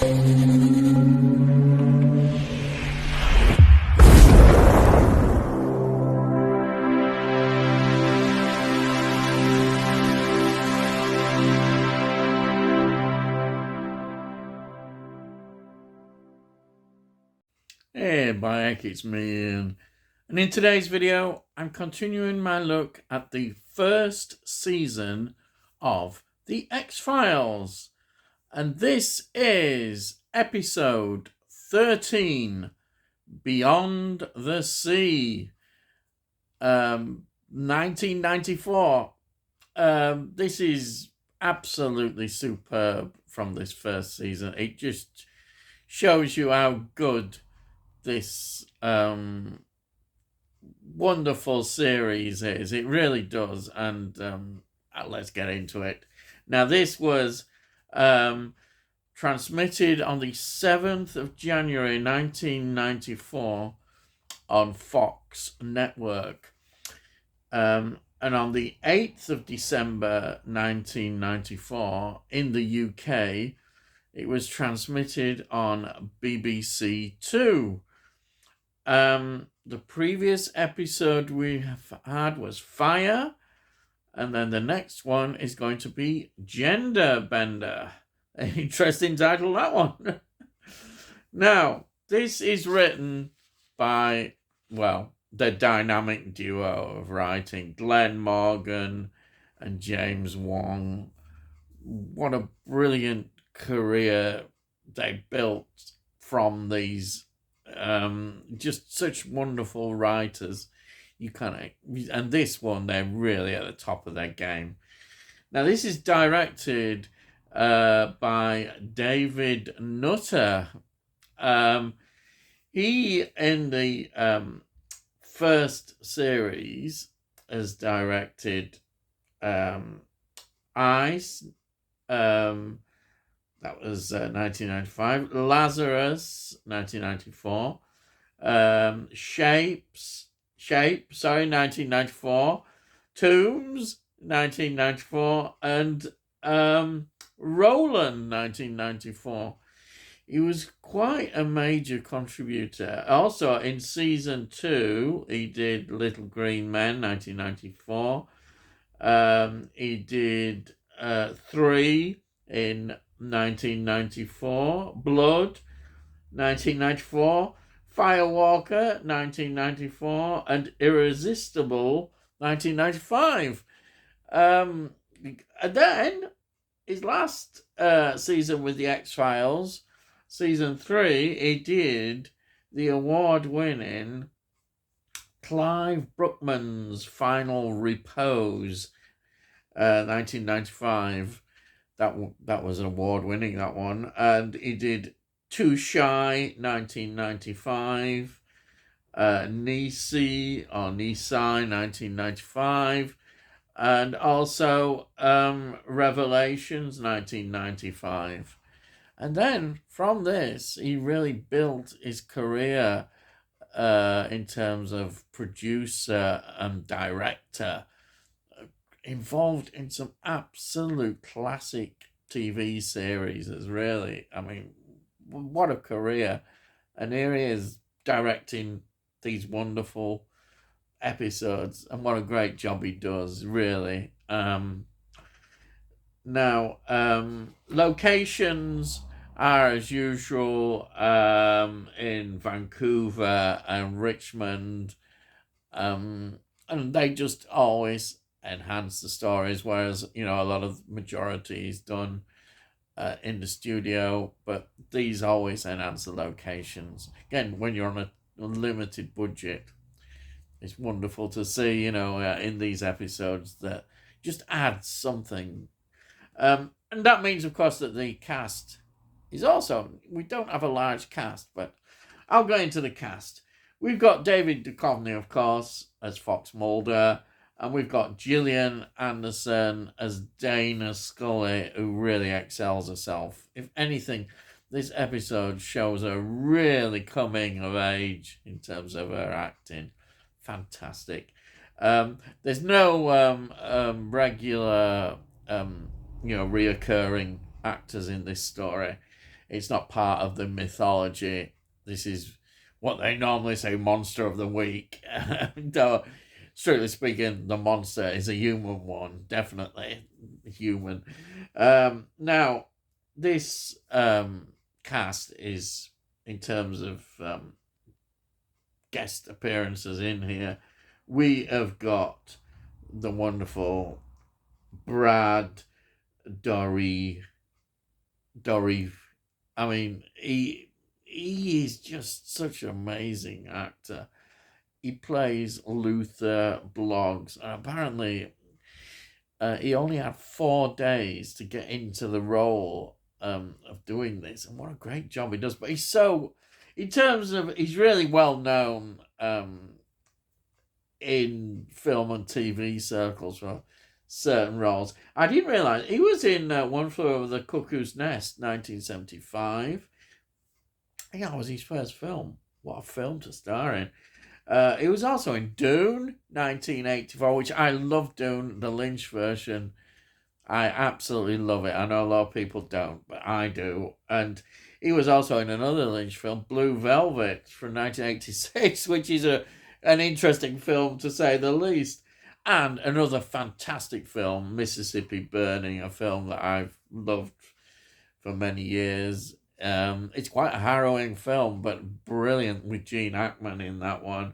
Hey, Mike, it's me, Ian. And in today's video, I'm continuing my look at the first season of The X-Files. And this is episode 13, Beyond the Sea, 1994. This is absolutely superb from this first season. It just shows you how good this wonderful series is. It really does. And let's get into it. Now, this was transmitted on the 7th of January 1994 on Fox Network. And on the 8th of December 1994 in the UK, it was transmitted on BBC Two. The previous episode we have had was Fire, and then the next one is going to be Gender Bender. An interesting title, that one. Now, this is written by, well, the dynamic duo of writing, Glenn Morgan and James Wong. What a brilliant career they built from these just such wonderful writers. And this one, they're really at the top of their game. Now, this is directed by David Nutter. He, in the first series, has directed Ice, that was 1995. Lazarus, 1994. Shape, 1994. Tombs, 1994. And Roland, 1994. He was quite a major contributor. Also, in season 2, he did Little Green Men, 1994. He did 3 in 1994, Blood, 1994, Firewalker, 1994, and Irresistible, 1995. And then his last season with the X-Files, season 3, he did the award-winning Clive Bruckman's Final Repose, 1995. That was an award-winning, that one. And he did Too Shy, 1995. Nisi, or Nisai, 1995. And also Revelations, 1995. And then from this, he really built his career in terms of producer and director, involved in some absolute classic TV series. Really, I mean, what a career. And here he is directing these wonderful episodes, and what a great job he does, really. Now, locations are as usual in Vancouver and Richmond, and they just always enhance the stories, whereas a lot of majority is done in the studio, but these always enhance the locations. Again, when you're on a limited budget, it's wonderful to see in these episodes that just adds something, and that means, of course, that the cast is also, we don't have a large cast, but I'll go into the cast. We've got David Duchovny, of course, as Fox Mulder. And we've got Gillian Anderson as Dana Scully, who really excels herself. If anything, this episode shows her really coming of age in terms of her acting. Fantastic. There's no regular, reoccurring actors in this story. It's not part of the mythology. This is what they normally say, monster of the week. Though, strictly speaking, the monster is a human one, definitely human. Now, this cast is, in terms of guest appearances in here, we have got the wonderful Brad Dory. I mean, he is just such an amazing actor. He plays Luther Bloggs, and apparently he only had 4 days to get into the role of doing this, and what a great job he does. But he's so, in terms of, he's really well known in film and TV circles for certain roles. I didn't realise he was in One Flew Over the Cuckoo's Nest, 1975. I think that was his first film. What a film to star in. He was also in Dune, 1984, which I love. Dune, the Lynch version. I absolutely love it. I know a lot of people don't, but I do. And he was also in another Lynch film, Blue Velvet, from 1986, which is an interesting film, to say the least. And another fantastic film, Mississippi Burning, a film that I've loved for many years. It's quite a harrowing film, but brilliant with Gene Hackman in that one.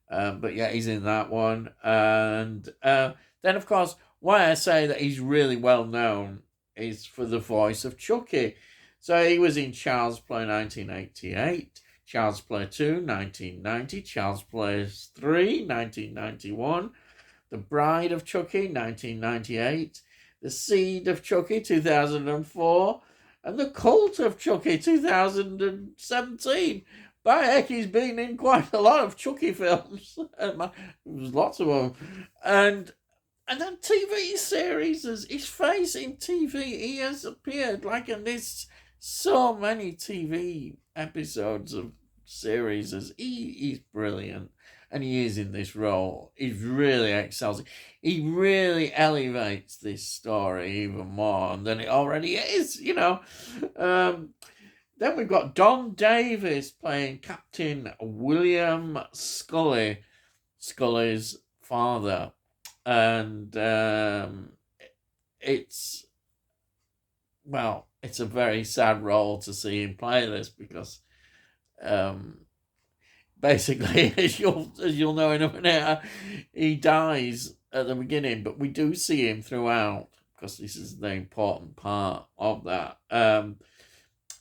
But yeah, he's in that one. And then, of course, why I say that he's really well known is for the voice of Chucky. So he was in Child's Play 1988, Child's Play 2 1990, Child's Play 3 1991, The Bride of Chucky 1998, The Seed of Chucky 2004, and The Cult of Chucky 2017. By heck, he's been in quite a lot of Chucky films. There's lots of them. And then TV series, his face in TV, he has appeared like in this, so many TV episodes of series. He's brilliant. And he is in this role. He really excels. He really elevates this story even more than it already is, you know. Then we've got Don Davis playing Captain William Scully, Scully's father. And it's a very sad role to see him play this, because basically, as you'll know in a minute, he dies at the beginning, but we do see him throughout, because this is the important part of that.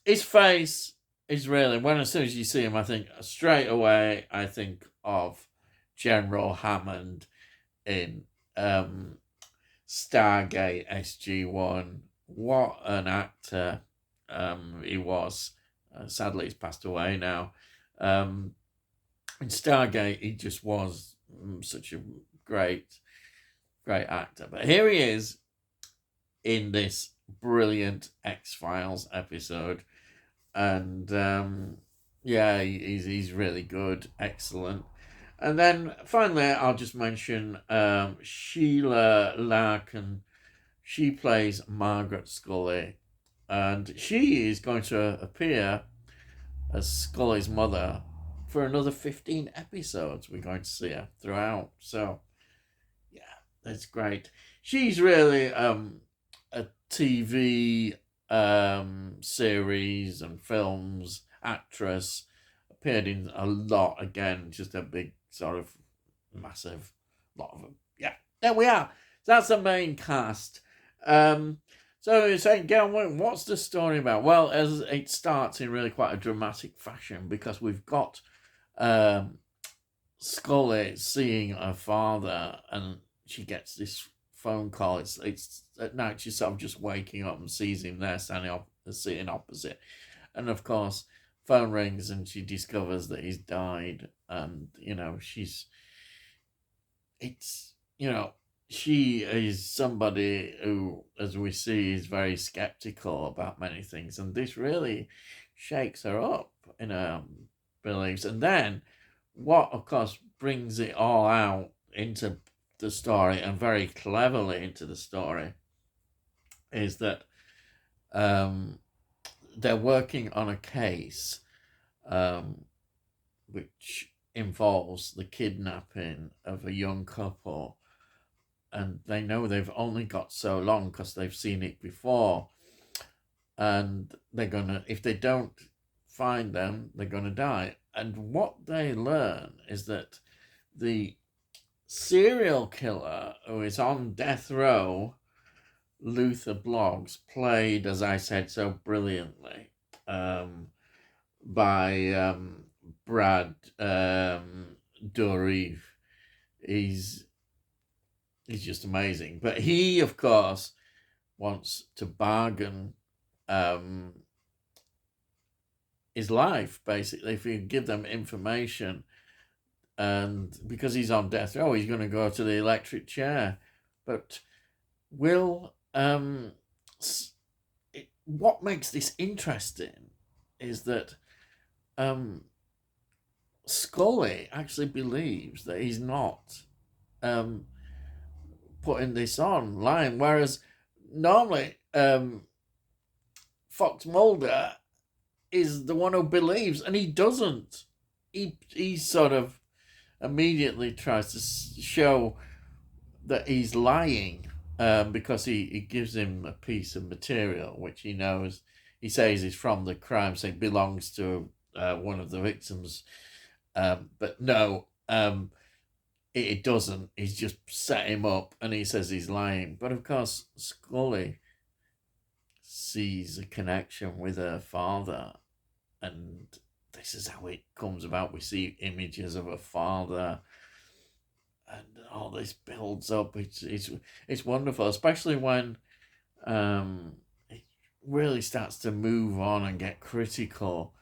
His face is really, as soon as you see him, I think straight away, I think of General Hammond in Stargate SG-1. What an actor he was. Sadly, he's passed away now. In Stargate, he just was such a great actor. But here he is in this brilliant X-Files episode. And he's really good, excellent. And then finally, I'll just mention Sheila Larkin. She plays Margaret Scully, and she is going to appear as Scully's mother for another 15 episodes. We're going to see her throughout. So, yeah, that's great. She's really a TV series and films actress. Appeared in a lot again, just a big sort of massive lot of them. Yeah, there we are. That's the main cast. So you're saying, Gail, what's the story about? Well, as it starts in really quite a dramatic fashion, because we've got Scully seeing her father, and she gets this phone call. It's at night. She's sort of just waking up and sees him there sitting opposite, and of course, phone rings and she discovers that he's died. And she is somebody who, as we see, is very skeptical about many things, and this really shakes her up in her beliefs. And then what, of course, brings it all out into the story, and very cleverly into the story, is that they're working on a case which involves the kidnapping of a young couple, and they know they've only got so long because they've seen it before, and they're gonna, if they don't find them, they're gonna die. And what they learn is that the serial killer who is on death row, Luther Bloggs, played, as I said so brilliantly, by Brad Dourif. He's just amazing. But he, of course, wants to bargain his life, basically, if you give them information. And because he's on death row, he's going to go to the electric chair. But what makes this interesting is that Scully actually believes that he's not putting this on lying, whereas normally Fox Mulder is the one who believes, and he doesn't. He sort of immediately tries to show that he's lying because he gives him a piece of material which he knows, he says is from the crime scene, belongs to one of the victims, but no, it doesn't. He's just set him up, and he says he's lying. But of course, Scully sees a connection with her father, and this is how it comes about. We see images of her father, and all this builds up. It's wonderful, especially when it really starts to move on and get critical.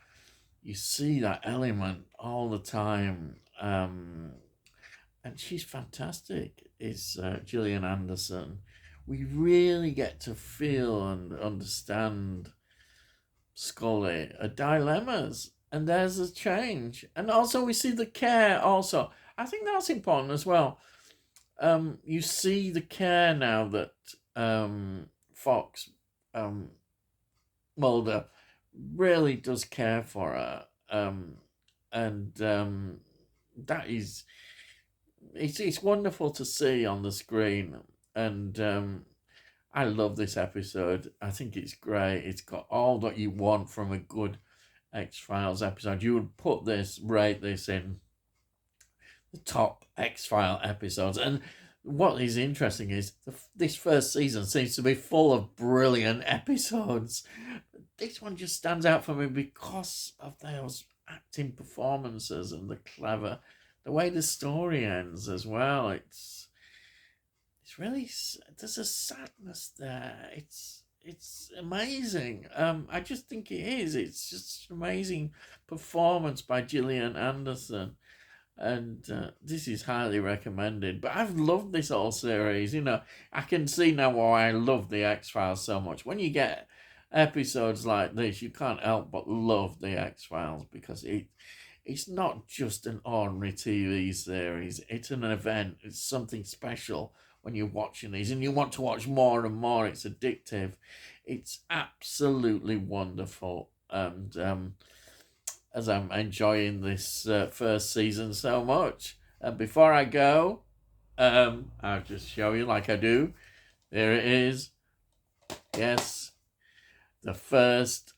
You see that element all the time, and she's fantastic. Is Gillian Anderson. We really get to feel and understand Scully, her dilemmas, and there's a change. And also we see the care also. I think that's important as well. You see the care now that Fox Mulder really does care for her. And that is, it's wonderful to see on the screen. And I love this episode. I think it's great. It's got all that you want from a good X-Files episode. You would rate this in the top X-File episodes. And what is interesting is this first season seems to be full of brilliant episodes. This one just stands out for me because of those acting performances and the way the story ends as well. It's really, there's a sadness there. It's amazing. I just think it is. It's just an amazing performance by Gillian Anderson. And this is highly recommended. But I've loved this whole series. I can see now why I love the X-Files so much. When you get episodes like this, you can't help but love the X-Files, because it's not just an ordinary TV series. It's an event. It's something special when you're watching these, and you want to watch more and more. It's addictive. It's absolutely wonderful. And as I'm enjoying this first season so much, and before I go, I'll just show you like I do. There it is. Yes, the first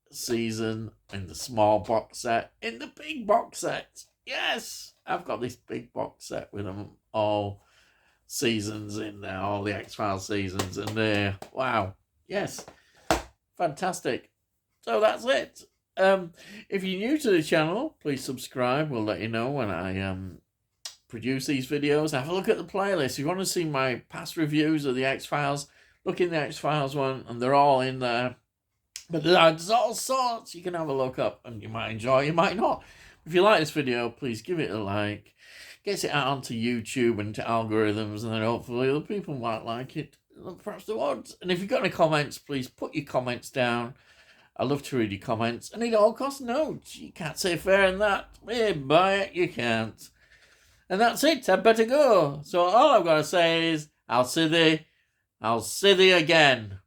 season in the small box set, in the big box set. Yes, I've got this big box set with them all seasons in there, all the X-Files seasons, and there, wow, yes, fantastic. So that's it. If you're new to the channel, please subscribe. We'll let you know when I produce these videos. Have a look at the playlist. If you want to see my past reviews of the X-Files, look in the X-Files one, and they're all in there. But there's all sorts you can have a look up, and you might enjoy, you might not. If you like this video, please give it a like. Gets it out onto YouTube and to algorithms, and then hopefully other people might like it. Perhaps they won't. And if you've got any comments, please put your comments down. I love to read your comments, and it all costs notes. You can't say fair than that. Hey, buy it, you can't. And that's it. I'd better go. So all I've got to say is, I'll see thee again.